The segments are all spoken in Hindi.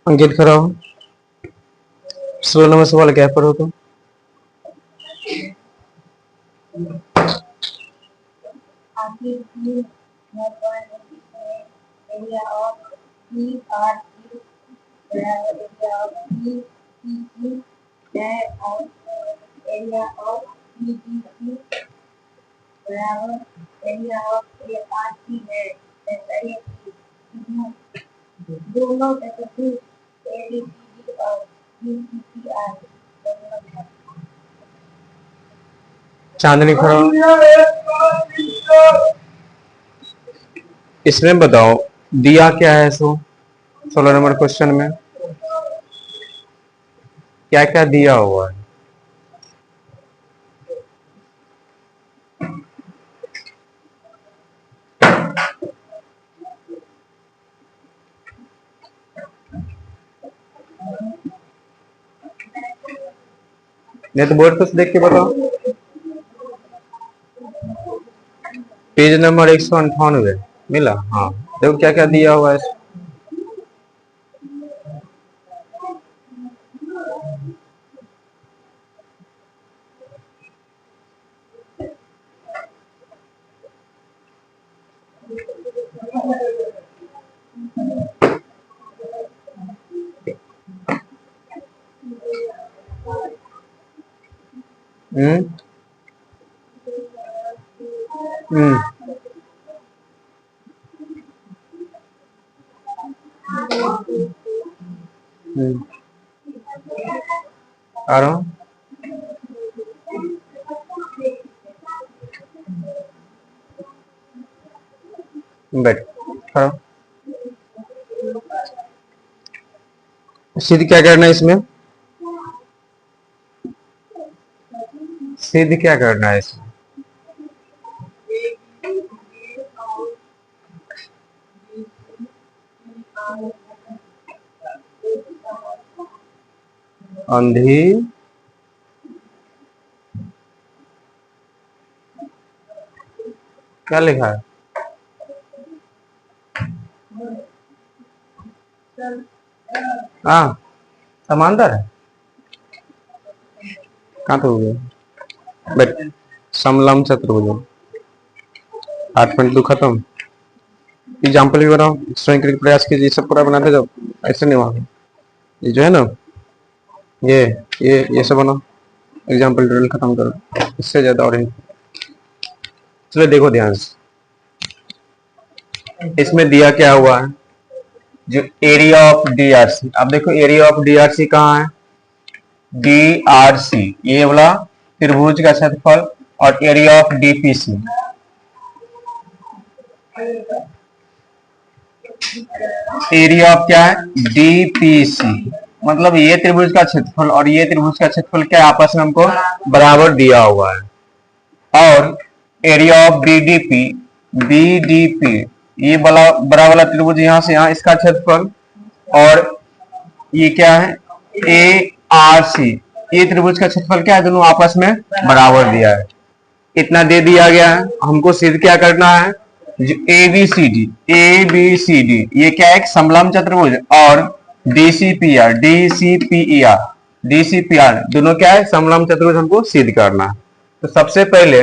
अंकित खड़ा हो, 16 नंबर सवाल क्या पढ़ो तुम? चांदनी खड़ा हो। इसमें बताओ दिया क्या है? 16 नंबर क्वेश्चन में क्या क्या दिया हुआ है? नहीं तो बोर्ड पर देख के बताओ। पेज नंबर 198 मिला? हाँ, देखो क्या क्या दिया हुआ है। हम्म हम्म आ रहा हूँ। बैठ खड़ा। सिद्ध क्या करना है इसमें? सिद्ध क्या करना है इसमें? अंधी क्या लिखा है? हाँ, समांतर है। कहाँ तो हो गया? बैठ। समलम चतुर्भुज 8.2 खत्म। एग्जाम्पल भी बनाओ, स्वयं के प्रयास कीजिए। सब पूरा बनाते जाओ, ऐसे नहीं वहां। ये जो है ना, ये ये सब बनाओ। एग्जाम्पल ड्रिल खत्म करो, इससे ज्यादा और चलो देखो ध्यान से। इसमें दिया क्या हुआ है? जो एरिया ऑफ डीआरसी, अब देखो एरिया ऑफ डीआरसी कहाँ है? डीआरसी ये वाला त्रिभुज का क्षेत्रफल, और area of DPC, area of क्या है? डीपीसी। मतलब ये त्रिभुज का क्षेत्रफल और ये त्रिभुज का क्षेत्रफल क्या है? आपस में हमको बराबर दिया हुआ है। और एरिया ऑफ बीडीपी, बीडीपी ये बड़ा वाला त्रिभुज यहाँ से यहाँ, इसका क्षेत्रफल, और ये क्या है? ए आर सी ये त्रिभुज का क्षेत्रफल क्या है? दोनों आपस में बराबर दिया है। इतना दे दिया गया है, हमको सिद्ध क्या करना है? जो ए बी सी डी ये क्या है? एक समलंब चतुर्भुज, और डीसीपीआर डीसीपीआर दोनों क्या है? समलंब चतुर्भुज हमको सिद्ध करना है। तो सबसे पहले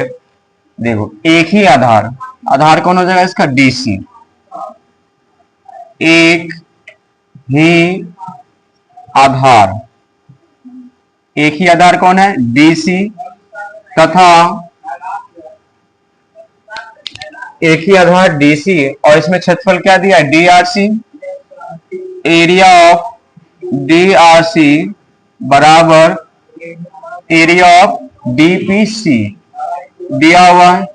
देखो, एक ही आधार, आधार कौन हो जाएगा इसका? डीसी। एक ही आधार, एक ही आधार कौन है? डीसी। तथा एक ही आधार डीसी, और इसमें क्षेत्रफल क्या दिया है? डीआरसी। एरिया ऑफ डीआरसी बराबर एरिया ऑफ डीपीसी दिया हुआ है।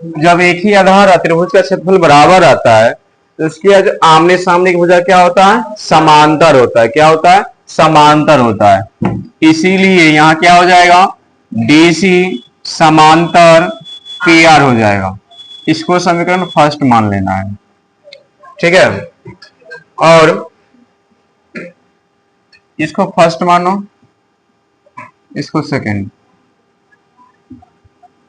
जब एक ही आधार त्रिभुज का क्षेत्रफल बराबर आता है तो इसके जो आमने सामने की भुजा क्या होता है? समांतर होता है। क्या होता है? समांतर होता है। इसीलिए यहां क्या हो जाएगा? डीसी समांतर पीआर हो जाएगा। इसको समीकरण फर्स्ट मान लेना है, ठीक है। और इसको फर्स्ट मानो, इसको सेकंड।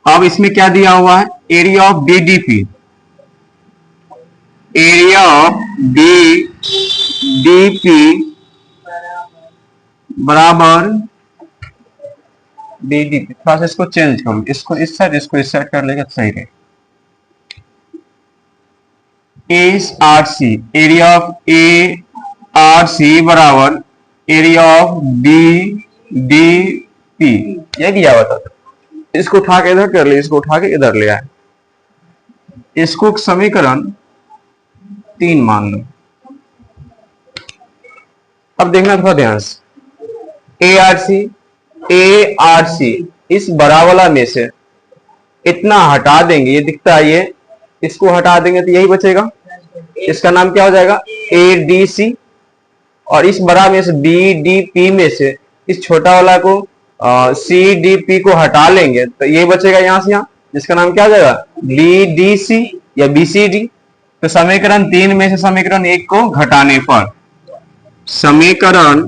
अब इसमें क्या दिया हुआ है, area of BDP, area of BDP बराबर बीडीपी। थोड़ा सा इसको चेंज करो, इसको इस साइड, इसको इस साइड कर लेगा सही रहे। S R C, area of A R C बराबर area of B D P, ये दिया हुआ था। इसको उठा के इधर कर ले, इसको उठा के इधर ले आए, इसको समीकरण 3 मान लो। अब देखना थोड़ा ध्यान से, ए आर सी इस बड़ा वाला में से इतना हटा देंगे, ये दिखता है, ये इसको हटा देंगे तो यही बचेगा, इसका नाम क्या हो जाएगा, ए डी सी। और इस बड़ा में से बी डी पी में से इस छोटा वाला को सी डी पी को हटा लेंगे तो ये बचेगा यहां से यहां, जिसका नाम क्या हो जाएगा, बी डी सी या बी सी डी। तो समीकरण 3 में से समीकरण 1 को घटाने पर समीकरण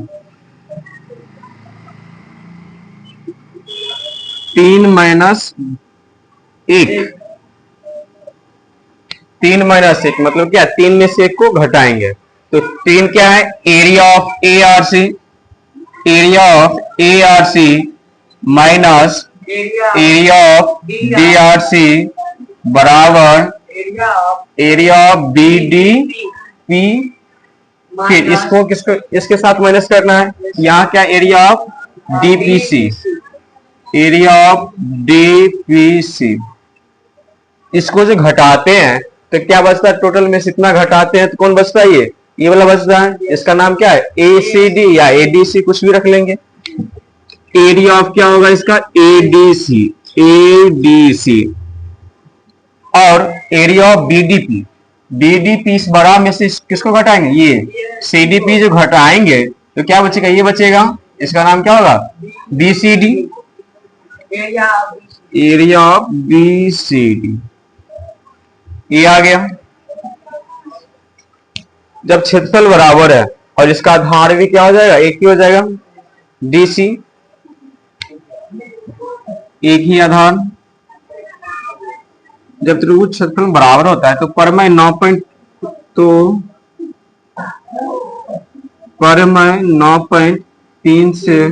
3 माइनस 1, 3 माइनस 1 मतलब क्या, 3 में से 1 को घटाएंगे तो 3 क्या है, area of A R C, area of A R C minus area of D R C बराबर area of B D P. फिर इसको किसको इसके साथ माइनस करना है, यहाँ क्या, area of D P C, area of D P C. इसको जो घटाते हैं तो क्या बचता है, टोटल में से इतना घटाते हैं तो कौन बचता है, ये वाला बचता है, इसका नाम क्या है, ए सी डी या ए डी सी, कुछ भी रख लेंगे। एरिया ऑफ क्या होगा इसका, A D C, A D C. और एरिया ऑफ बीडीपी, बीडीपी इस बड़ा में से किसको घटाएंगे, ये सीडीपी जो घटाएंगे तो क्या बचेगा, ये बचेगा, इसका नाम क्या होगा, बीसीडी, एरिया ऑफ बीसीडी। ये आ गया। जब क्षेत्रफल बराबर है और इसका आधार भी क्या हो जाएगा, एक ही हो जाएगा, डीसी, एक ही आधार। जब त्रिभुज क्षेत्रफल बराबर होता है तो परमय 9.3 से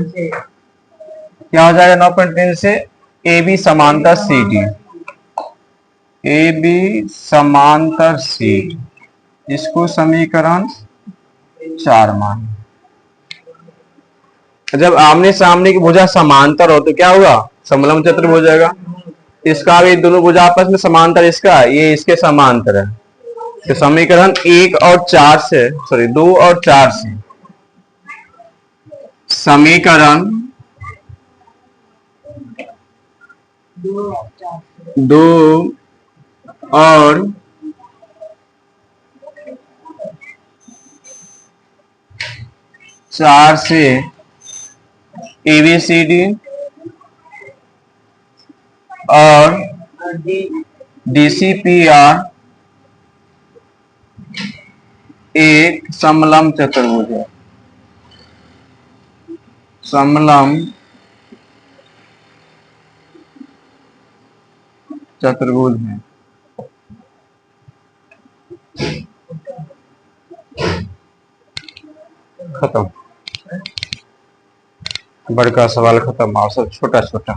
क्या हो जाएगा, 9.3 से ए बी समांतर सी डी, ए बी समांतर सी, इसको समीकरण 4 मान। जब आमने सामने की भुजा समांतर हो तो क्या होगा, समलंब चतुर्भुज हो जाएगा। इसका भी दोनों भुजा आपस में समांतर, इसका ये इसके समांतर है। तो समीकरण 1 और 4 से, सॉरी 2 और 4 से, समीकरण 2 और 4 से एबीसीडी और डीसीपीआर एक समलंब चतुर्भुज है, समलंब चतुर्भुज है। खत्म, बड़का सवाल खत्म, और सब छोटा छोटा।